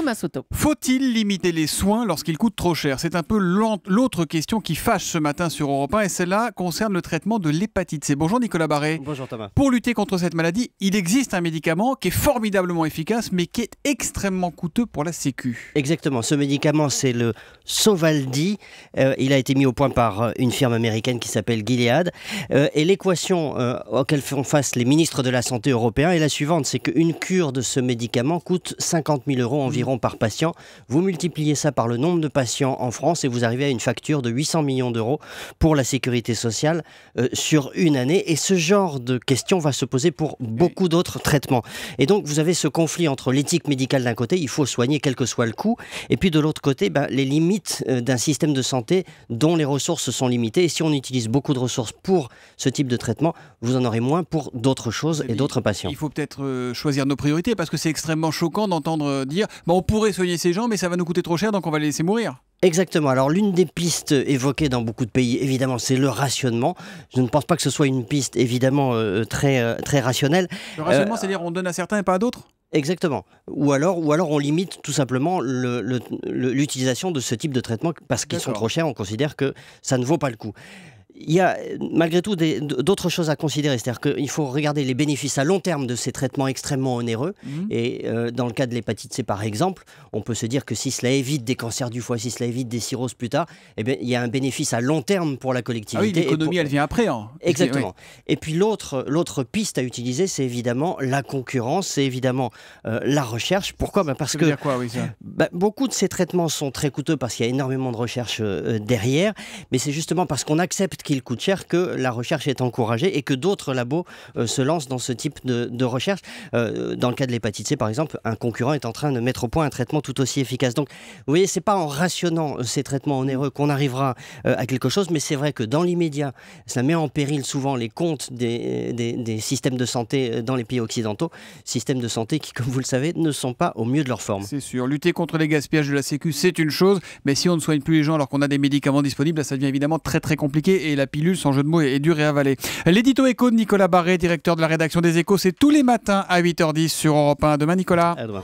Massotto. Faut-il limiter les soins lorsqu'ils coûtent trop cher? C'est un peu l'autre question qui fâche ce matin sur Europe 1 et celle-là concerne le traitement de l'hépatite C. Bonjour Nicolas Barré. Bonjour Thomas. Pour lutter contre cette maladie, il existe un médicament qui est formidablement efficace mais qui est extrêmement coûteux pour la Sécu. Exactement, ce médicament c'est le Sovaldi. Il a été mis au point par une firme américaine qui s'appelle Gilead. Et l'équation auquel font face les ministres de la Santé européens est la suivante, c'est qu'une cure de ce médicament coûte 50 000 € environ par patient. Vous multipliez ça par le nombre de patients en France et vous arrivez à une facture de 800 millions d'euros pour la sécurité sociale sur une année. Et ce genre de question va se poser pour beaucoup d'autres traitements. Et donc vous avez ce conflit entre l'éthique médicale d'un côté, il faut soigner quel que soit le coût, et puis de l'autre côté, les limites d'un système de santé dont les ressources sont limitées. Et si on utilise beaucoup de ressources pour ce type de traitement, vous en aurez moins pour d'autres choses et d'autres patients. Il faut peut-être choisir nos priorités parce que c'est extrêmement choquant d'entendre dire on pourrait soigner ces gens mais ça va nous coûter trop cher donc on va les laisser mourir. Exactement. Alors l'une des pistes évoquées dans beaucoup de pays, évidemment, c'est le rationnement. Je ne pense pas que ce soit une piste évidemment très rationnelle. Le rationnement, c'est-à-dire on donne à certains et pas à d'autres ? Exactement. Ou alors on limite tout simplement l'utilisation de ce type de traitement parce qu'ils sont trop chers, on considère que ça ne vaut pas le coup. Il y a malgré tout d'autres choses à considérer, c'est-à-dire qu'il faut regarder les bénéfices à long terme de ces traitements extrêmement onéreux. Et dans le cas de l'hépatite C par exemple, on peut se dire que si cela évite des cancers du foie, si cela évite des cirrhoses plus tard, eh bien, il y a un bénéfice à long terme pour la collectivité. Ah oui, l'économie elle vient après. Hein. Exactement. Oui. Et puis l'autre piste à utiliser, c'est évidemment la concurrence, c'est évidemment la recherche. Pourquoi ? Parce que dire quoi, oui, ça beaucoup de ces traitements sont très coûteux parce qu'il y a énormément de recherche derrière, mais c'est justement parce qu'on accepte qu'il coûte cher que la recherche est encouragée et que d'autres labos se lancent dans ce type de recherche. Dans le cas de l'hépatite C, par exemple, un concurrent est en train de mettre au point un traitement tout aussi efficace. Donc, vous voyez, c'est pas en rationnant ces traitements onéreux qu'on arrivera à quelque chose, mais c'est vrai que dans l'immédiat, ça met en péril souvent les comptes des systèmes de santé dans les pays occidentaux, systèmes de santé qui, comme vous le savez, ne sont pas au mieux de leur forme. C'est sûr. Lutter contre les gaspillages de la Sécu, c'est une chose, mais si on ne soigne plus les gens alors qu'on a des médicaments disponibles, là, ça devient évidemment très très compliqué et la pilule, sans jeu de mots, est dure à avaler. L'édito éco de Nicolas Barré, directeur de la rédaction des Échos, c'est tous les matins à 8h10 sur Europe 1. À demain Nicolas. À demain.